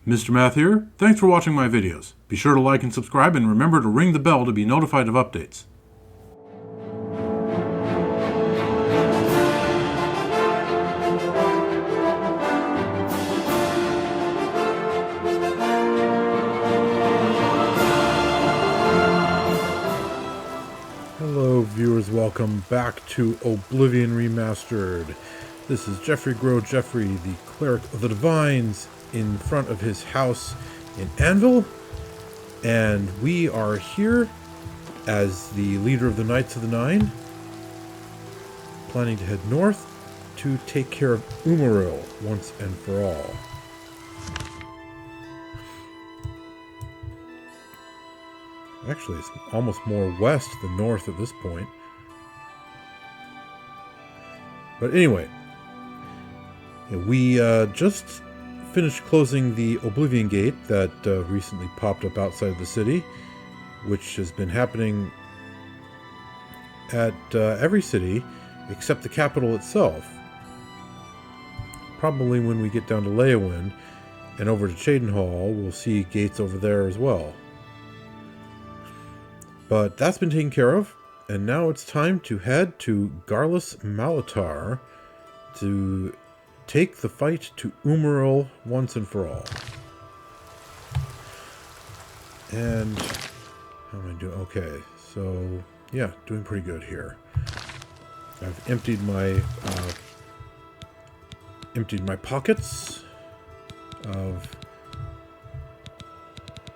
Mr. Math here. Thanks for watching my videos. Be sure to like and subscribe and remember to ring the bell to be notified of updates. Hello viewers, welcome back to Oblivion Remastered. This is Geoffrey Geoffrey, the Cleric of the Divines, in front of his house in Anvil, and we are here as the leader of the Knights of the Nine, planning to head north to take care of Umaril once and for all. Actually, it's almost more west than north at this point. But anyway, we just finished closing the Oblivion Gate that recently popped up outside of the city, which has been happening at every city except the capital itself. Probably when we get down to Leyawind and over to Cheydinhal, we'll see gates over there as well. But that's been taken care of, and now it's time to head to Garlus Malatar to take the fight to Umaril once and for all. And how am I doing? Okay, so yeah, doing pretty good here. I've emptied my pockets of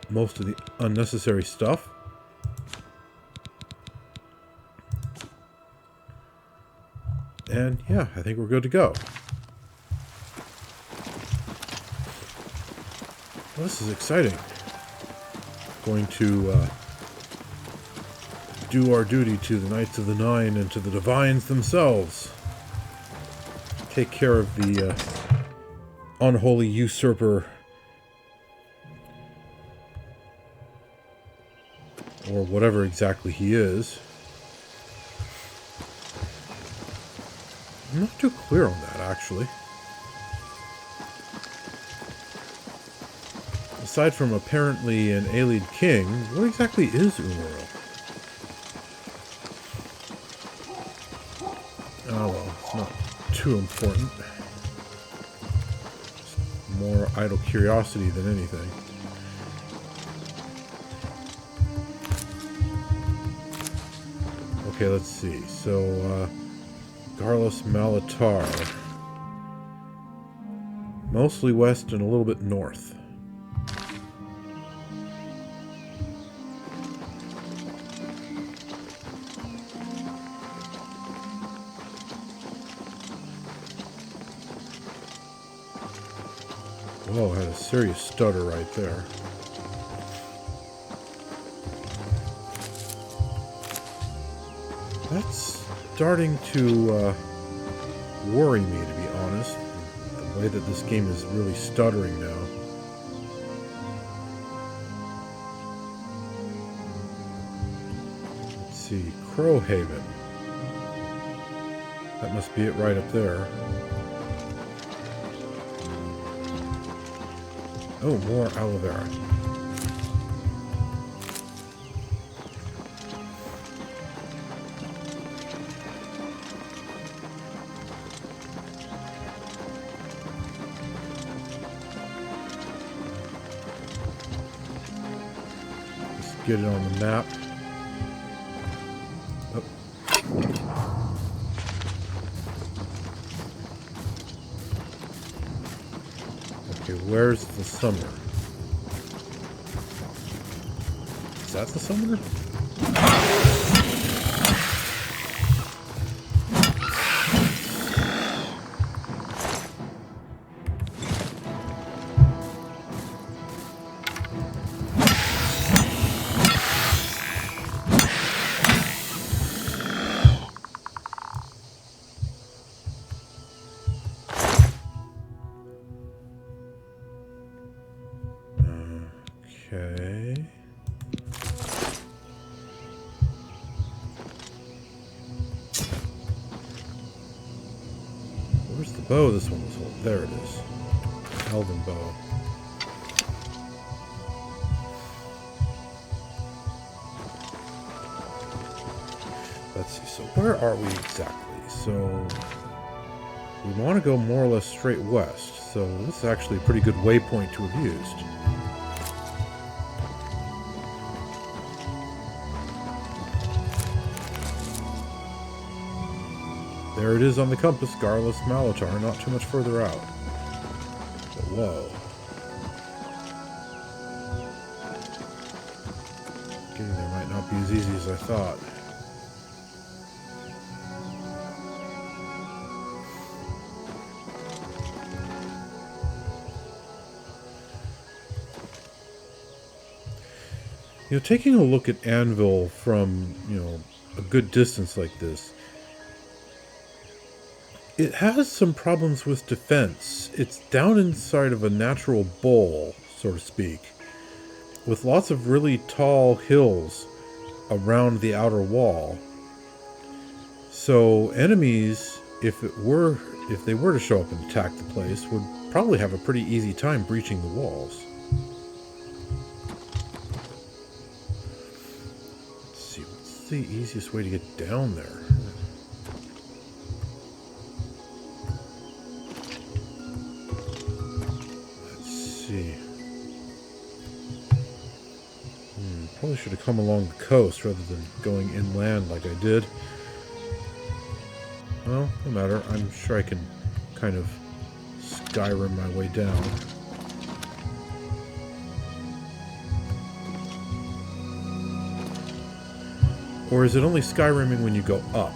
most of the unnecessary stuff. And yeah, I think we're good to go. Well, this is exciting. Going to do our duty to the Knights of the Nine and to the Divines themselves. Take care of the unholy usurper, or whatever exactly he is. I'm not too clear on that, actually. Aside from apparently an Ayleid king, what exactly is Umaril? Oh well, it's not too important. It's more idle curiosity than anything. Okay, let's see. So, Garlus Malatar. Mostly west and a little bit north. Whoa, I had a serious stutter right there. That's starting to worry me, to be honest. The way that this game is really stuttering now. Let's see, Crowhaven. That must be it right up there. Oh, more aloe vera. Let's get it on the map. Oh. Okay, where's the summer? Is that the summer? Okay. Where's the bow this one was holding? There it is. Elven bow. Let's see, so where are we exactly? So we want to go more or less straight west, so this is actually a pretty good waypoint to have used. There it is on the compass, Garlus Malatar, not too much further out. But whoa. Getting there might not be as easy as I thought. You know, taking a look at Anvil from, a good distance like this, it has some problems with defense. It's down inside of a natural bowl, so to speak, with lots of really tall hills around the outer wall. So enemies, if they were to show up and attack the place, would probably have a pretty easy time breaching the walls. Let's see, what's the easiest way to get down there? Probably should have come along the coast rather than going inland like I did. Well, no matter. I'm sure I can kind of Skyrim my way down. Or is it only Skyrimming when you go up?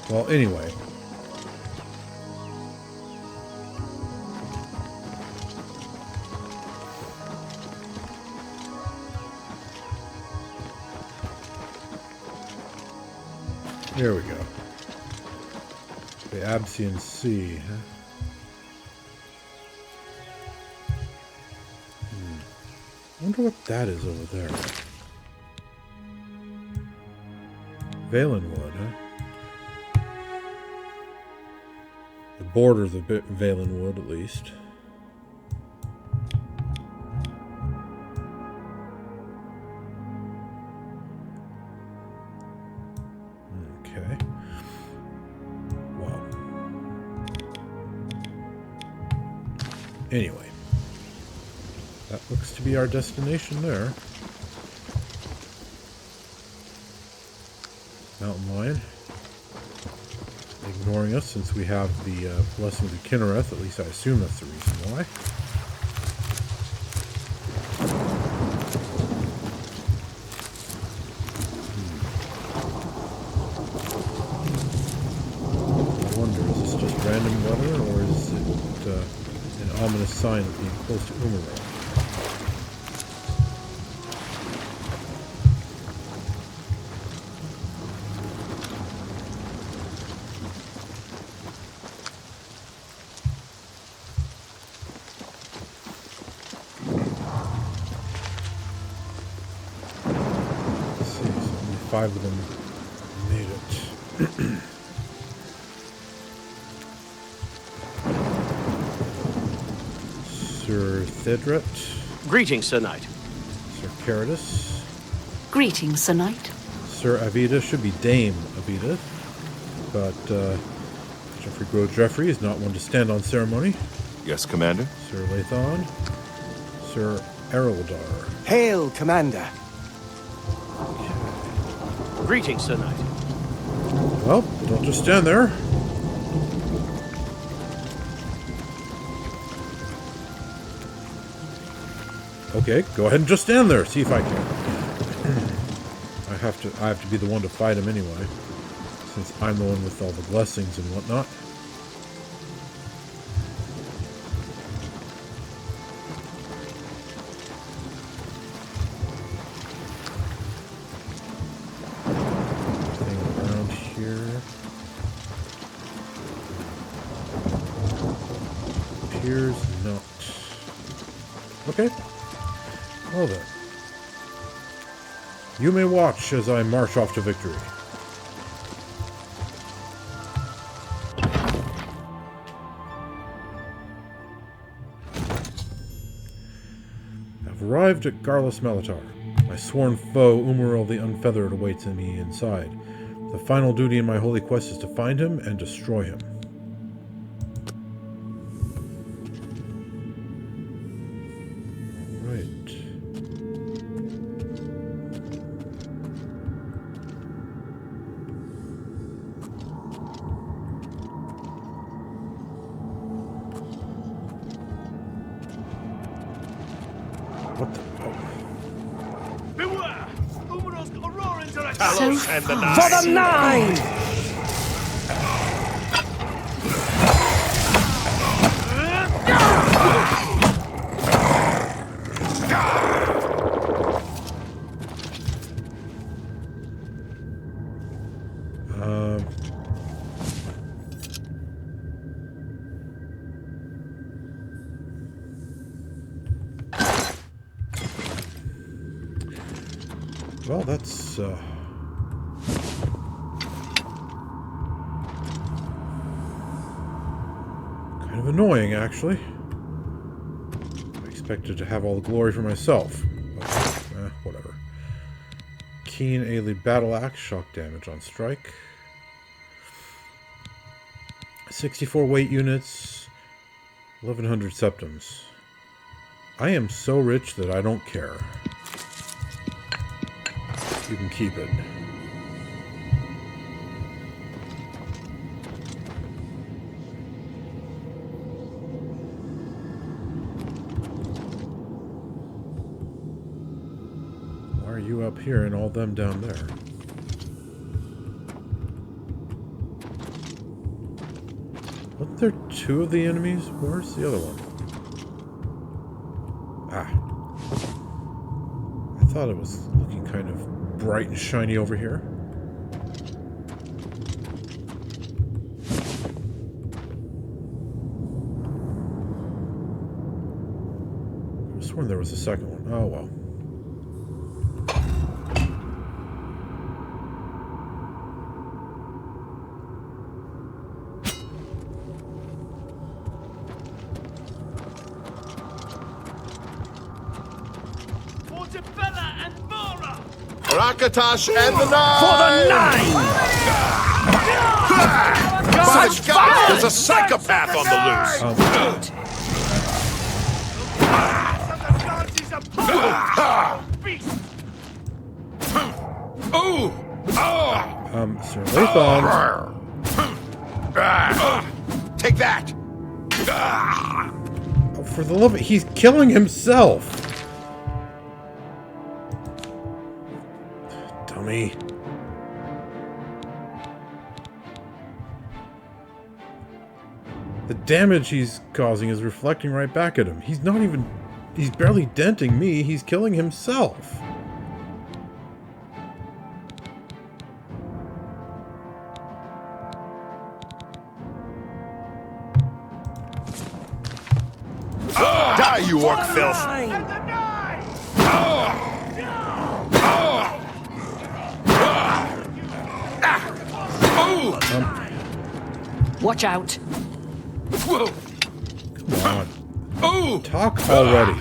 Well, anyway. There we go. The Absian Sea, huh? I wonder what that is over there. Valenwood, huh? The border of the Valenwood, at least. Okay. Well. Anyway. That looks to be our destination there. Mountain lion. Ignoring us since we have the Blessing of Talos. At least I assume that's the reason why. I wonder, is this just random weather, or is it an ominous sign of being close to Umaril? Five of them made it. Sir Thedret. Greetings, Sir Knight. Sir Caradus. Greetings, Sir Knight. Sir Avida, should be Dame Avida, but Geoffrey is not one to stand on ceremony. Yes, Commander. Sir Lathon. Sir Eraldar. Hail, Commander. Greetings, Sir Knight. Well, don't just stand there. Okay, go ahead and just stand there. See if I can. I have to be the one to fight him anyway, since I'm the one with all the blessings and whatnot. Appears not. Okay. Well then. You may watch as I march off to victory. I've arrived at Garlus Malatar. My sworn foe, Umaril the Unfeathered, awaits me inside. The final duty in my holy quest is to find him and destroy him. Right. What the? Oh. Beware! Umaril's got a roaring direction! Talos and the fast. For the 9! Well, that's kind of annoying, actually. I expected to have all the glory for myself. But, whatever. Keen Ayleid battle axe, shock damage on strike. 64 weight units, 1100 septums. I am so rich that I don't care. You can keep it. Why are you up here and all them down there? Weren't there two of the enemies? Where's the other one? Ah. I thought it was looking kind of bright and shiny over here. I was sworn there was a second one. Oh well. Rakatash and the 9! For the 9! My God, there's a psychopath on the loose! Sir Lathon. Take that! Oh, for the love of it, he's killing himself! Dummy. The damage he's causing is reflecting right back at him. He's barely denting me, he's killing himself. Die, you orc filth! Watch out. Come on. Talk already.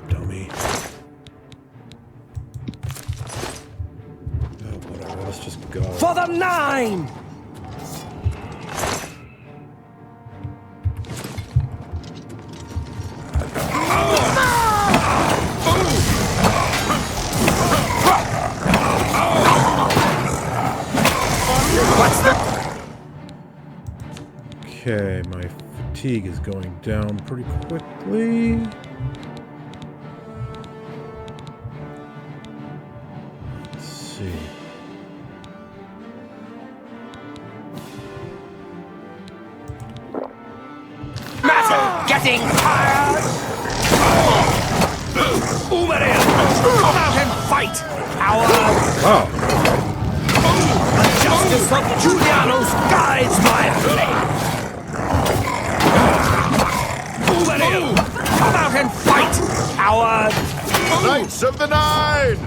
Dummy. Oh, whatever, let's just go. For the 9! Okay, my fatigue is going down pretty quickly. Let's see. Massive getting tired! Umaril! Come out and fight! Our Wow. justice of Julianos guides my flame! Umaril! Come out and fight! Our Knights of the 9!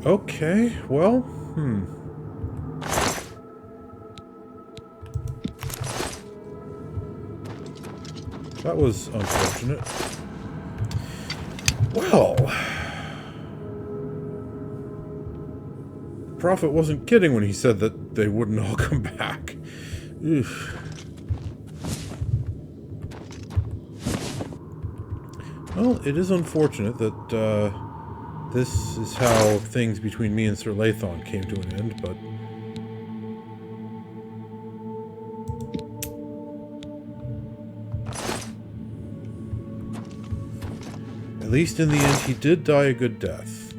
Okay, well, That was unfortunate. Well, the Prophet wasn't kidding when he said that they wouldn't all come back. Oof. Well, it is unfortunate that this is how things between me and Sir Lathon came to an end, but at least in the end he did die a good death.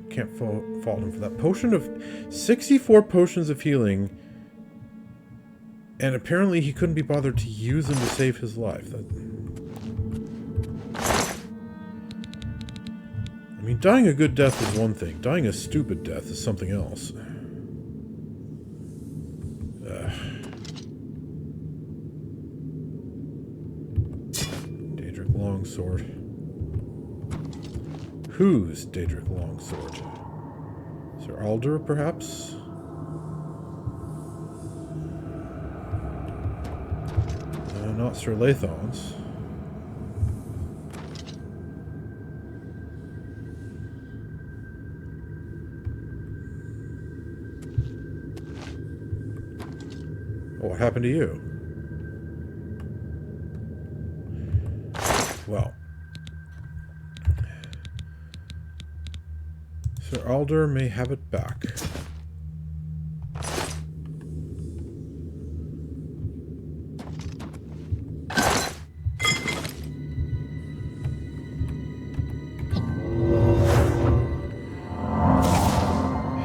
Can't fault him for that. Potion of 64 potions of healing, and apparently he couldn't be bothered to use them to save his life. I mean, dying a good death is one thing. Dying a stupid death is something else. Daedric Longsword. Whose Daedric Longsword? Sir Alder, perhaps? Not Sir Lathon's. What happened to you? Well, Sir Alder may have it back.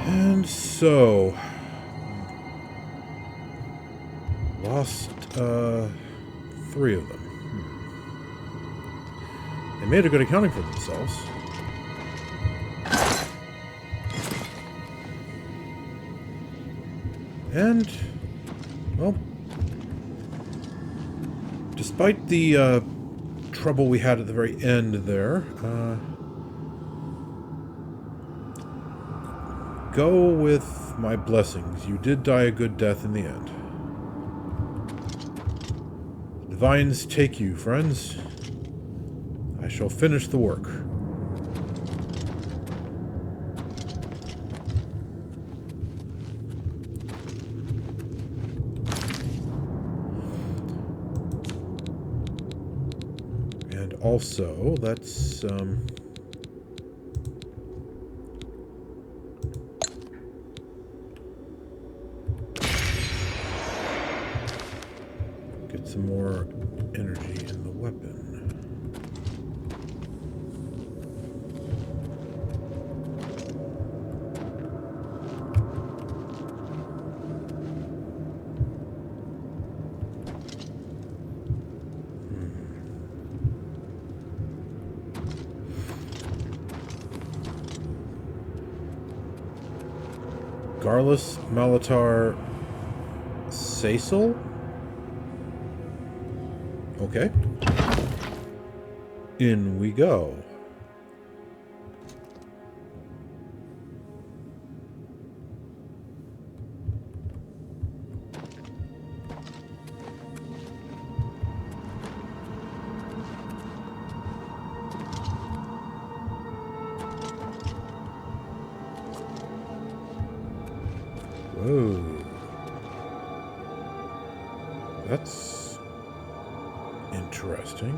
And so lost 3 of them. They made a good accounting for themselves. And, well, despite the trouble we had at the very end there, go with my blessings. You did die a good death in the end. Divines take you, friends. I shall finish the work. And also, let's get some more energy in the weapon. Garlus Malatar Cecil? Okay. In we go. Whoa. That's interesting.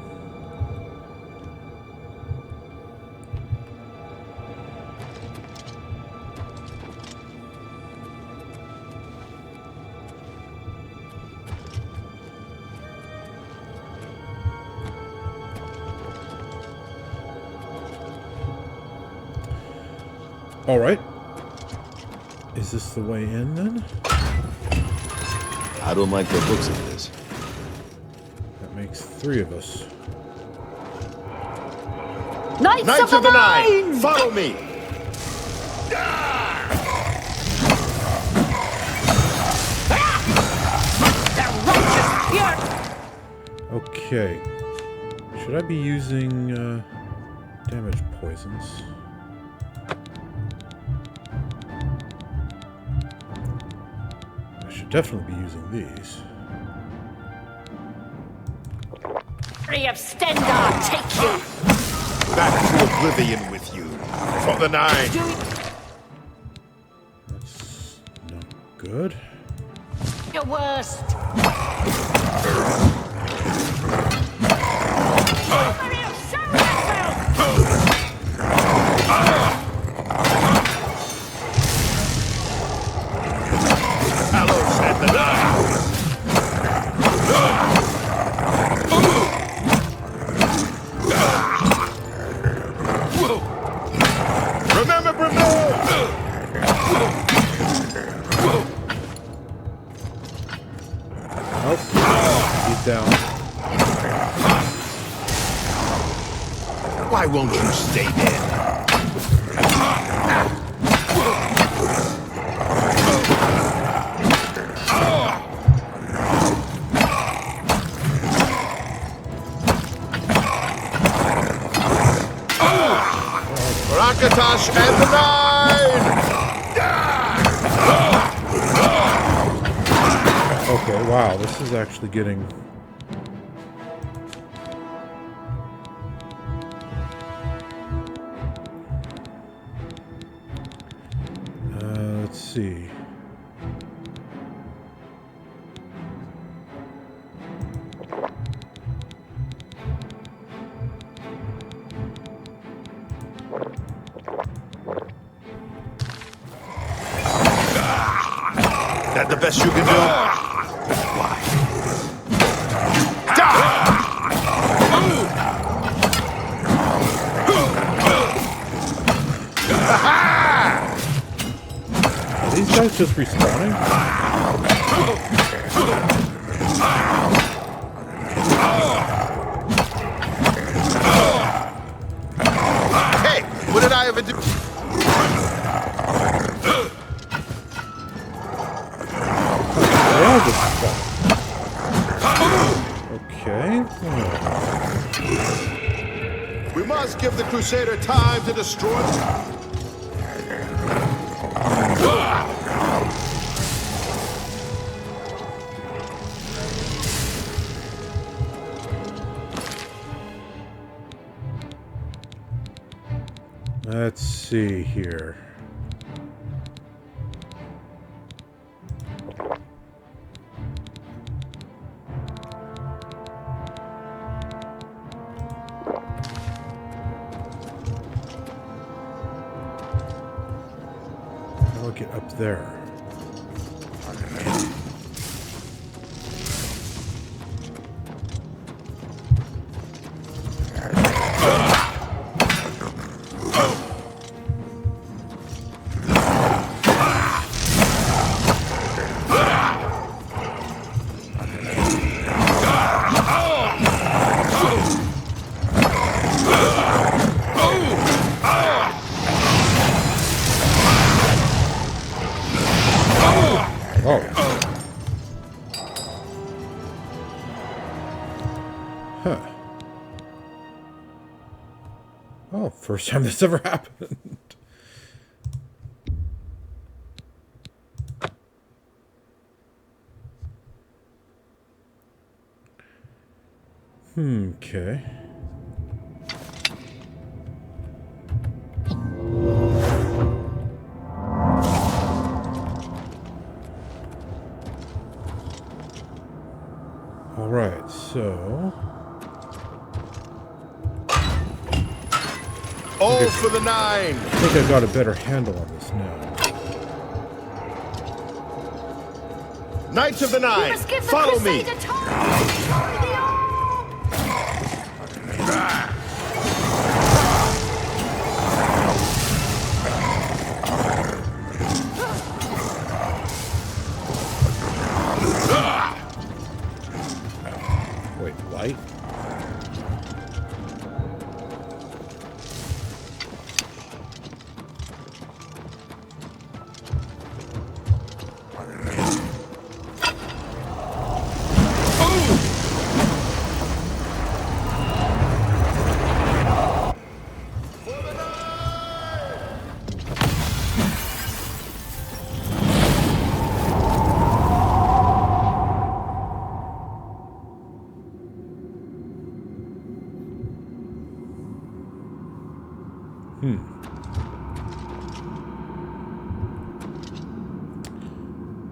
All right. Is this the way in, then? I don't like the looks of this. That makes 3 of us. Knights of the Nine! Follow me! Okay. Should I be using damage poisons? should definitely be using these. Fury of Stendar, take you! Back to Oblivion with you. For the 9. That's not good. Your worst! Umaril, show yourself! Talos and the 9. Remember, Nope. He's down. Why won't you stay dead? Rakatash and the 9! Okay, wow, this is actually getting... let's see. That the best you can do? Why? Are these guys just respawning? Hey, what did I ever do? They all just respawning. Okay. We must give the Crusader time to destroy them. Let's see here. I'll get up there. Oh. Huh. Oh, first time this ever happened. Okay. All right, so All for the 9. I think I got a better handle on this now. Knights of the 9, Must give the follow me. Crusader time! Destroy the orb! Wait, light?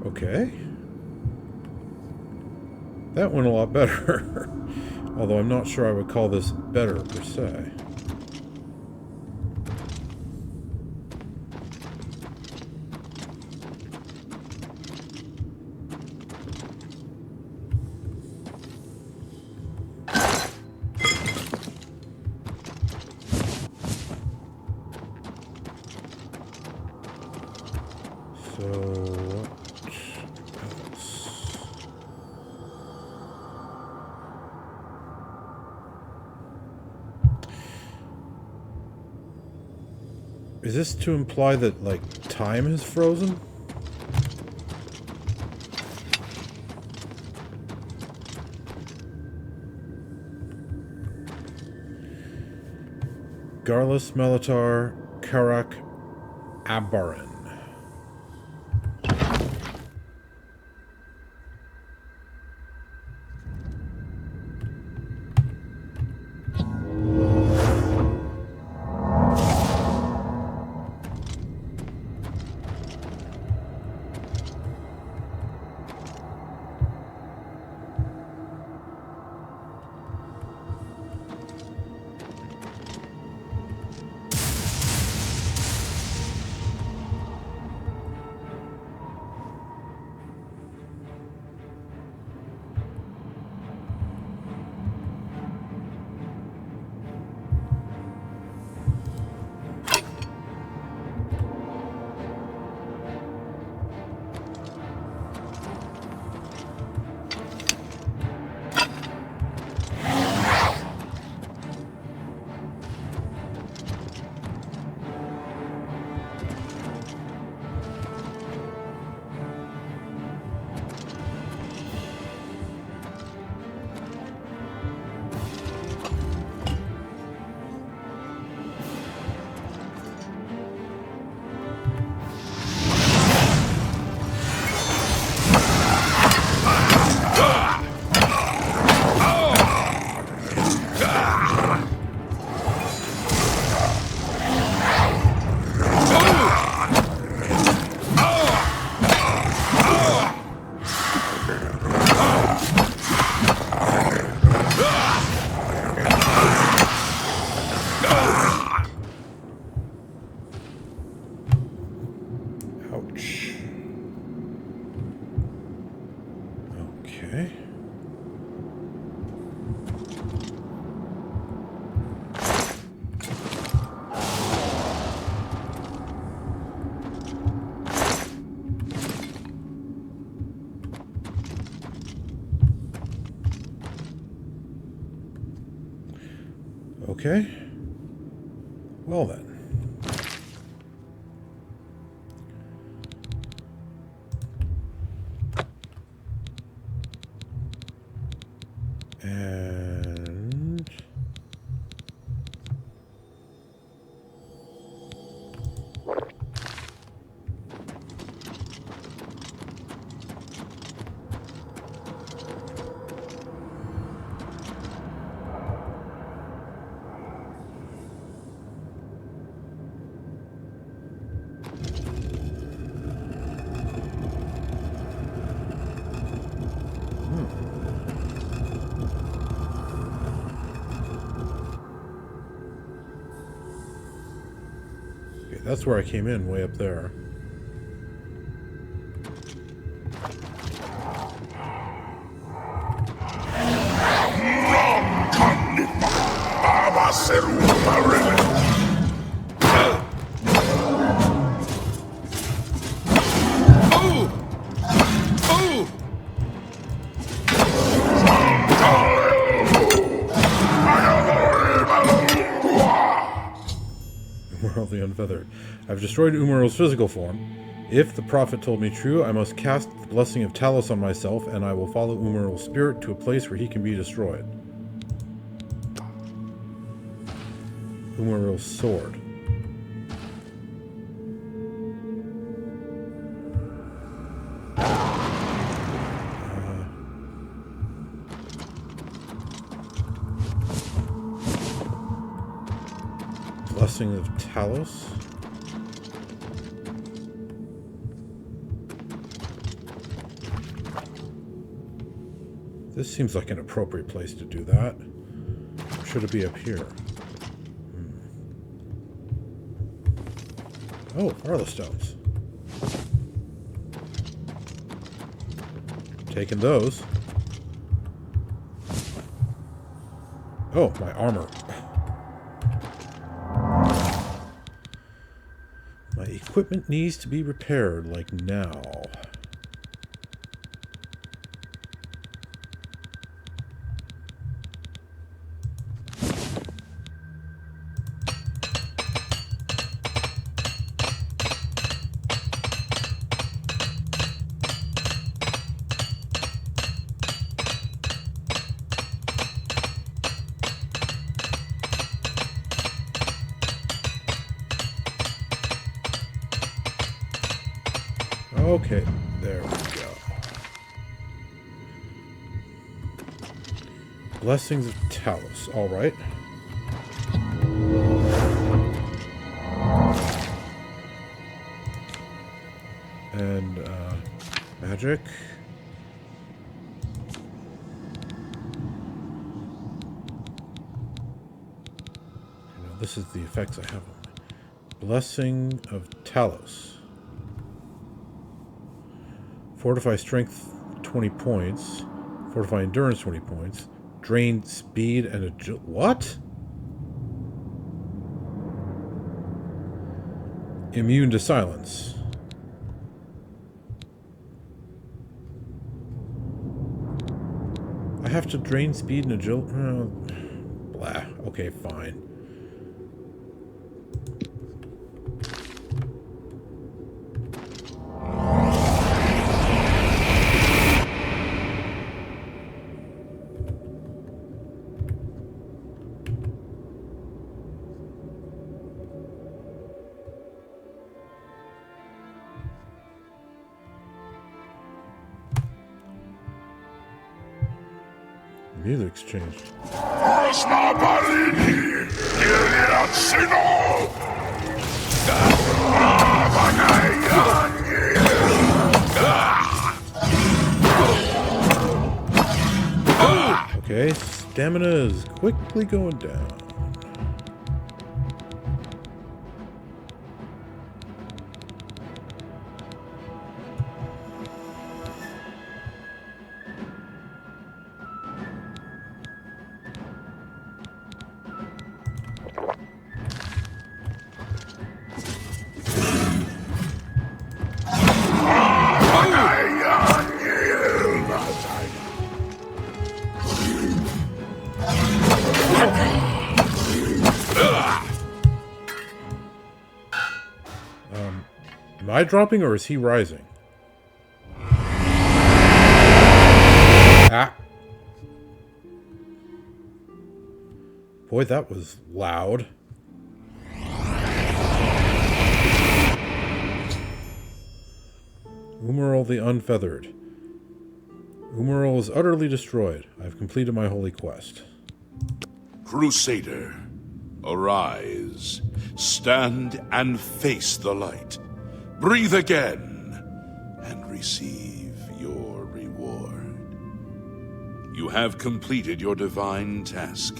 Okay. That went a lot better. Although I'm not sure I would call this better, per se. Is this to imply that, like, time has frozen? Garlus, Melitar, Karak, Abarin. Okay. Well then. And that's where I came in, way up there. Umaril the Unfeathered. I've destroyed Umaril's physical form. If the prophet told me true, I must cast the Blessing of Talos on myself, and I will follow Umaril's spirit to a place where he can be destroyed. Umaril's sword. Blessing of Talos. This seems like an appropriate place to do that. Or should it be up here? Oh, Arla stones. Taking those. Oh, my armor. My equipment needs to be repaired, like now. Okay, there we go. Blessings of Talos. All right. And magic. This is the effects I have on me. Blessing of Talos. Fortify strength 20 points. Fortify endurance 20 points. Drain speed and agility. What? Immune to silence. I have to drain speed and agility. Blah. Okay, fine. Music's changed. Okay, stamina is quickly going down. Am I dropping or is he rising? Ah. Boy, that was loud. Umaril the Unfeathered. Umaril is utterly destroyed. I've completed my holy quest. Crusader, arise. Stand and face the light. Breathe again and receive your reward. You have completed your divine task.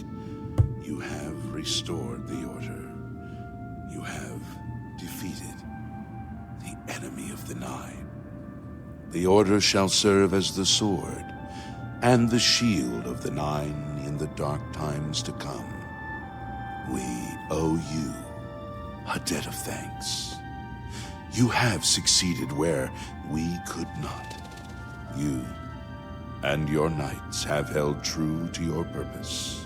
You have restored the order. You have defeated the enemy of the Nine. The order shall serve as the sword and the shield of the Nine in the dark times to come. We owe you a debt of thanks. You have succeeded where we could not. You and your knights have held true to your purpose.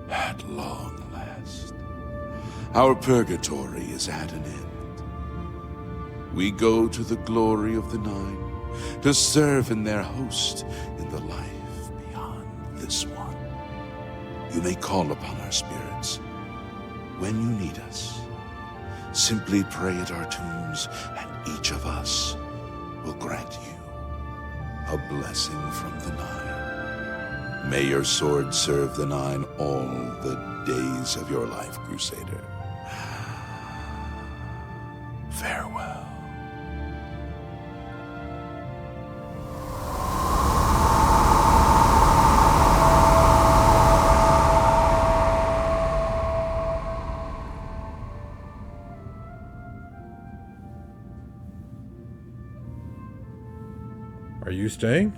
At long last, our purgatory is at an end. We go to the glory of the Nine to serve in their host in the life beyond this one. You may call upon our spirits when you need us. Simply pray at our tombs, and each of us will grant you a blessing from the Nine. May your sword serve the Nine all the days of your life, Crusader. Farewell. Are you staying?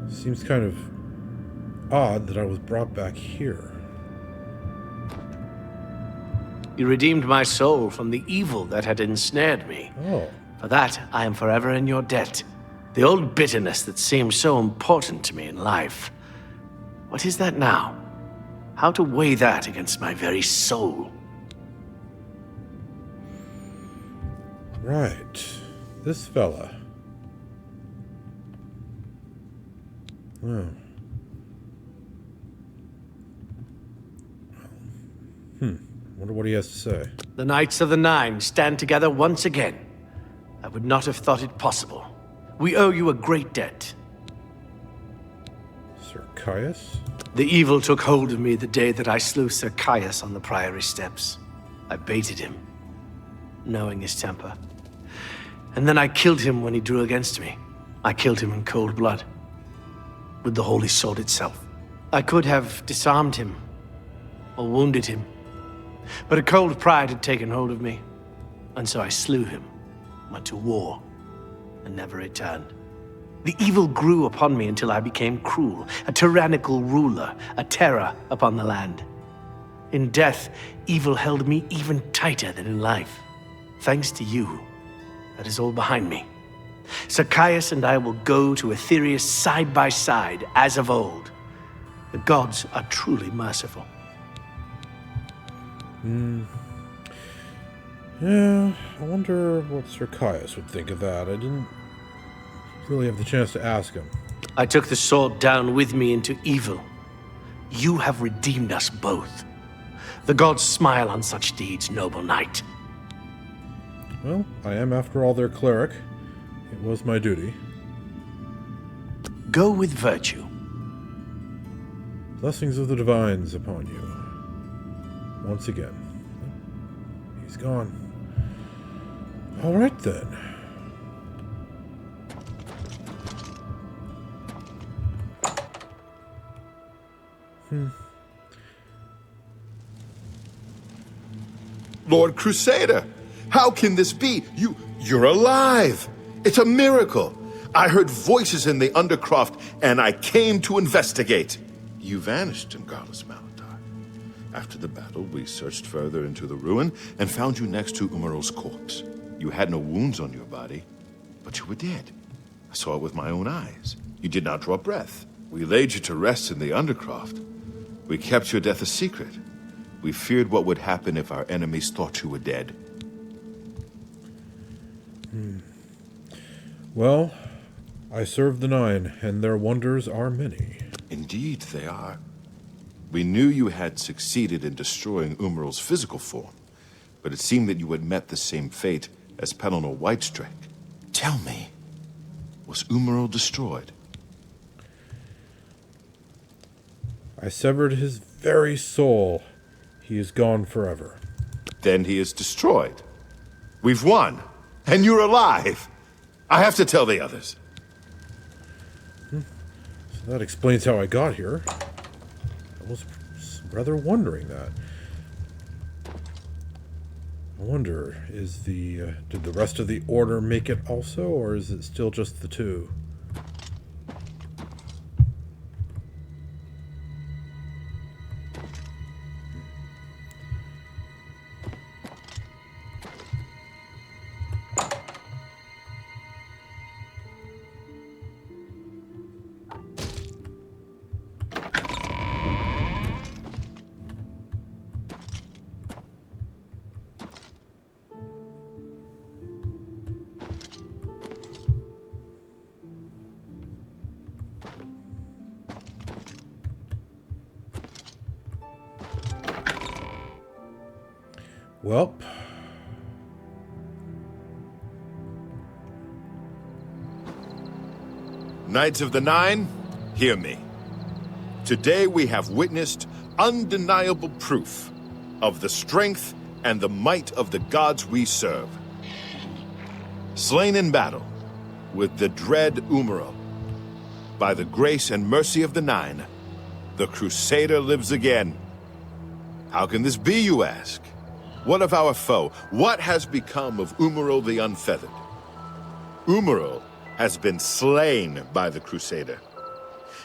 Seems kind of odd that I was brought back here. You redeemed my soul from the evil that had ensnared me. Oh. For that, I am forever in your debt. The old bitterness that seemed so important to me in life. What is that now? How to weigh that against my very soul? Right. This fella. Oh. Wonder what he has to say. The Knights of the Nine stand together once again. I would not have thought it possible. We owe you a great debt. Sir Caius? The evil took hold of me the day that I slew Sir Caius on the Priory steps. I baited him, knowing his temper. And then I killed him when he drew against me. I killed him in cold blood, with the Holy Sword itself. I could have disarmed him, or wounded him. But a cold pride had taken hold of me, and so I slew him, went to war, and never returned. The evil grew upon me until I became cruel, a tyrannical ruler, a terror upon the land. In death, evil held me even tighter than in life. Thanks to you, that is all behind me. Sir Caius and I will go to Aetherius side by side, as of old. The gods are truly merciful. Yeah, I wonder what Sir Caius would think of that. I didn't really have the chance to ask him. I took the sword down with me into evil. You have redeemed us both. The gods smile on such deeds, noble knight. Well, I am, after all, their cleric. It was my duty. Go with virtue. Blessings of the Divines upon you. Once again. He's gone. All right, then. Lord Crusader, how can this be? You're alive! It's a miracle! I heard voices in the Undercroft, and I came to investigate. You vanished in Garlus Malatar. After the battle, we searched further into the ruin and found you next to Umaril's corpse. You had no wounds on your body, but you were dead. I saw it with my own eyes. You did not draw breath. We laid you to rest in the Undercroft. We kept your death a secret. We feared what would happen if our enemies thought you were dead. Well, I serve the Nine, and their wonders are many. Indeed, they are. We knew you had succeeded in destroying Umaril's physical form, but it seemed that you had met the same fate as Pelennor Whitestrake. Tell me, was Umaril destroyed? I severed his very soul. He is gone forever. Then he is destroyed. We've won, and you're alive. I have to tell the others. So that explains how I got here. I was rather wondering that. I wonder, did the rest of the Order make it also, or is it still just the two? Well, Knights of the Nine, hear me. Today we have witnessed undeniable proof of the strength and the might of the gods we serve. Slain in battle with the dread Umaril, by the grace and mercy of the Nine, The Crusader lives again. How can this be, you ask? What of our foe? What has become of Umaril the Unfeathered? Umaril has been slain by the Crusader.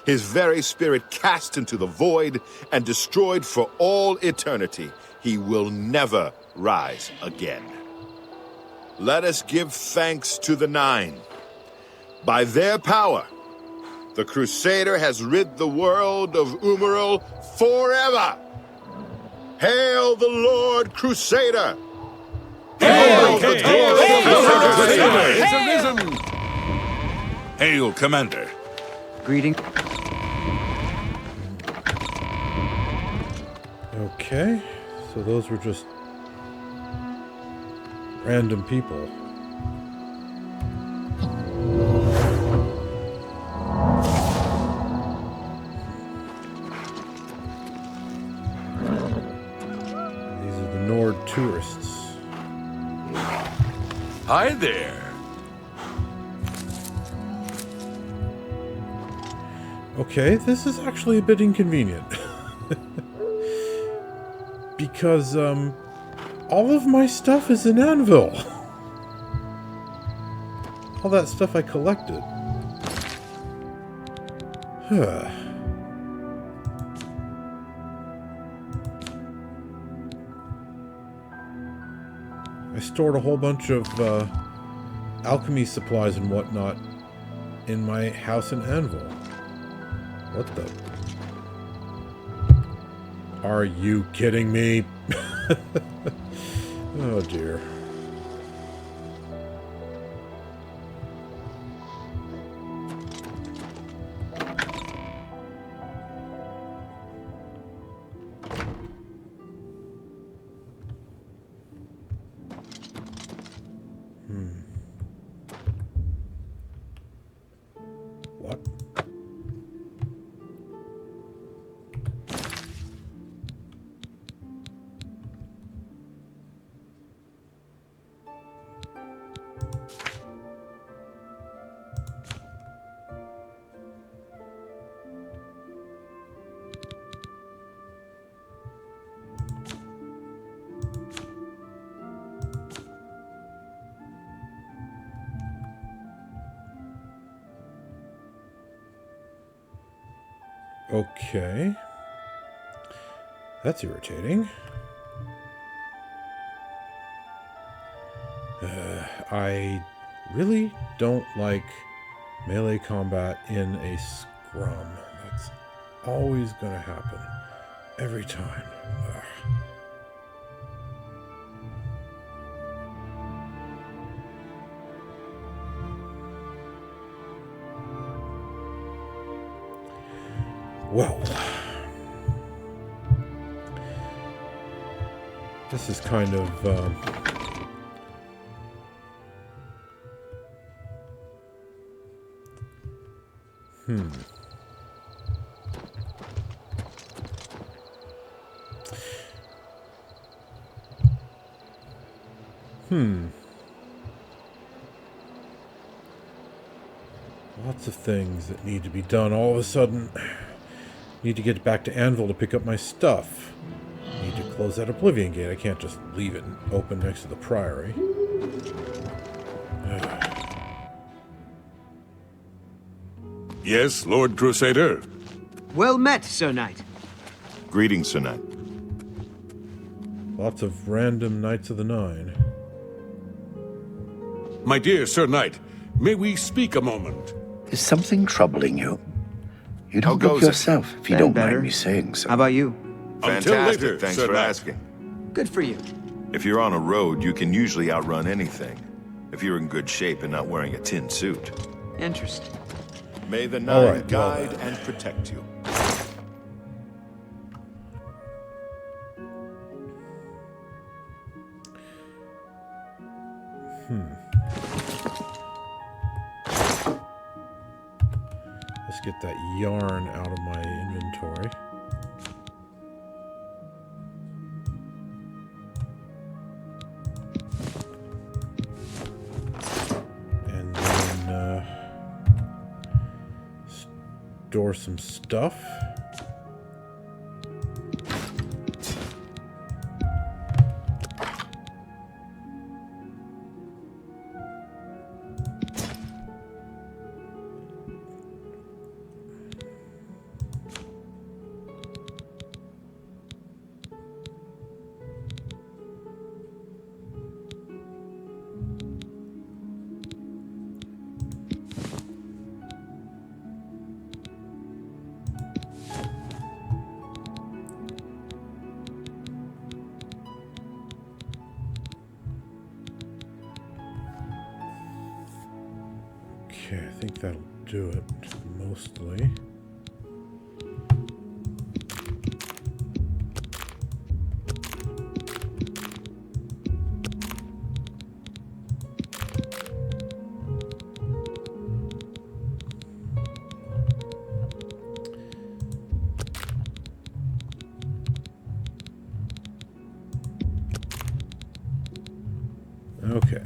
His very spirit cast into the void and destroyed for all eternity. He will never rise again. Let us give thanks to the Nine. By their power, the Crusader has rid the world of Umaril forever. Hail the Lord Crusader! Hail, the hail, Lord hail, Crusader! It's arisen! Hail, Commander. Greeting. Okay, so those were just random people. These are the Nord tourists. Hi there. Okay, this is actually a bit inconvenient. Because, all of my stuff is in Anvil. All that stuff I collected. I stored a whole bunch of, alchemy supplies and whatnot in my house in Anvil. What the... Are you kidding me? Oh dear. What? Okay. That's irritating. I really don't like melee combat in a scrum. That's always going to happen. Every time. Ugh. Well, this is kind of, Lots of things that need to be done all of a sudden. Need to get back to Anvil to pick up my stuff. Need to close that Oblivion gate. I can't just leave it open next to the Priory. Yes, Lord Crusader. Well met, Sir Knight. Greetings, Sir Knight. Lots of random Knights of the Nine. My dear Sir Knight, may we speak a moment? Is something troubling you? You How don't look goes it? yourself, if you Been don't better. mind me saying so. How about you? Until Fantastic, later, thanks Sir for Knight. asking. Good for you. If you're on a road, you can usually outrun anything. If you're in good shape and not wearing a tin suit. Interesting. May the All Nine right, well guide then. and protect you. Let's get that yarn out of my inventory. And then store some stuff. Okay, I think that'll do it, mostly. Okay.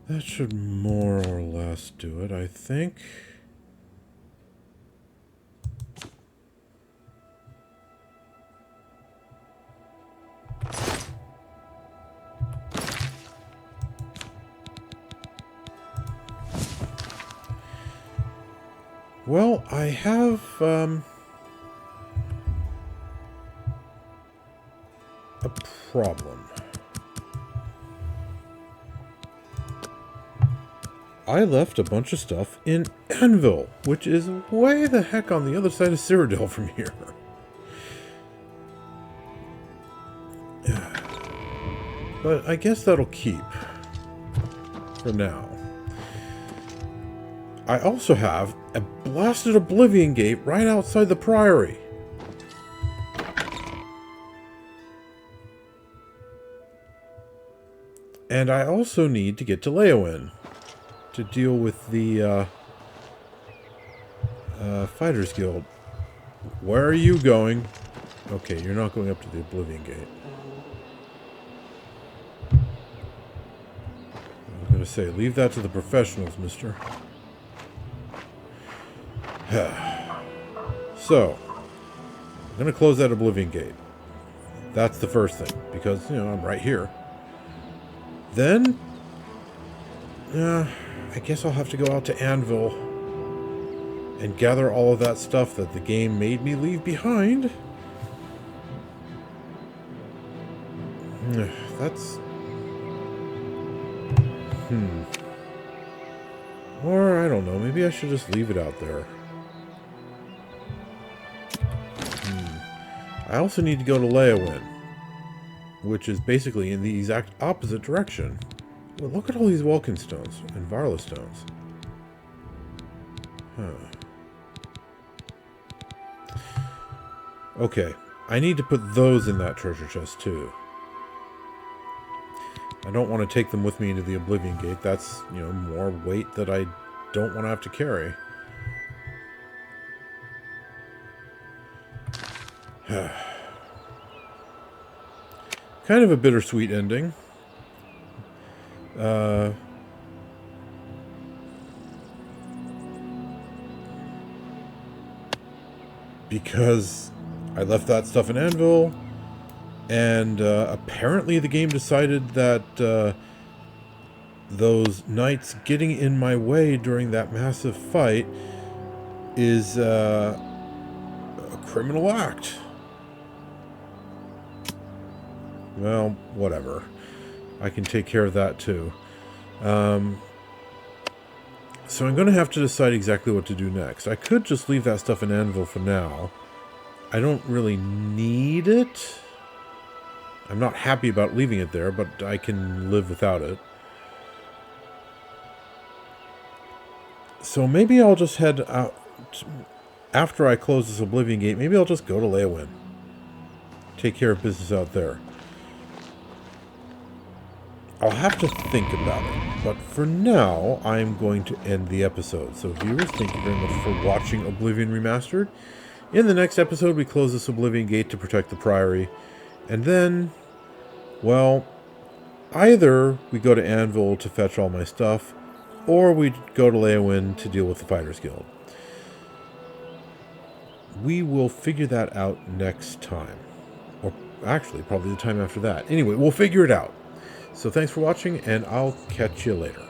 That should more or less do it, I think. Well, I have, a problem. I left a bunch of stuff in Anvil, which is way the heck on the other side of Cyrodiil from here. But I guess that'll keep for now. I also have a blasted Oblivion gate right outside the Priory. And I also need to get to Leowen to deal with the Fighters Guild. Where are you going? Okay, you're not going up to the Oblivion Gate. I was going to say, leave that to the professionals, mister. So, I'm going to close that Oblivion Gate. That's the first thing, because, you know, I'm right here. Then, I guess I'll have to go out to Anvil and gather all of that stuff that the game made me leave behind. That's... Or, I don't know, maybe I should just leave it out there. I also need to go to Leowen, which is basically in the exact opposite direction. Well, look at all these Vulcan stones and Varla stones. Okay, I need to put those in that treasure chest too. I don't want to take them with me into the Oblivion Gate. That's, you know, more weight that I don't want to have to carry. Kind of a bittersweet ending. Because I left that stuff in Anvil, and apparently the game decided that those knights getting in my way during that massive fight is a criminal act. Well, whatever. I can take care of that too. So I'm going to have to decide exactly what to do next. I could just leave that stuff in Anvil for now. I don't really need it. I'm not happy about leaving it there, but I can live without it. So maybe I'll just head out... After I close this Oblivion Gate, maybe I'll just go to Leowen. Take care of business out there. I'll have to think about it, but for now, I'm going to end the episode. So viewers, thank you very much for watching Oblivion Remastered. In the next episode, we close this Oblivion Gate to protect the Priory. And then, well, either we go to Anvil to fetch all my stuff, or we go to Leowen to deal with the Fighters Guild. We will figure that out next time. Or actually, probably the time after that. Anyway, we'll figure it out. So thanks for watching, and I'll catch you later.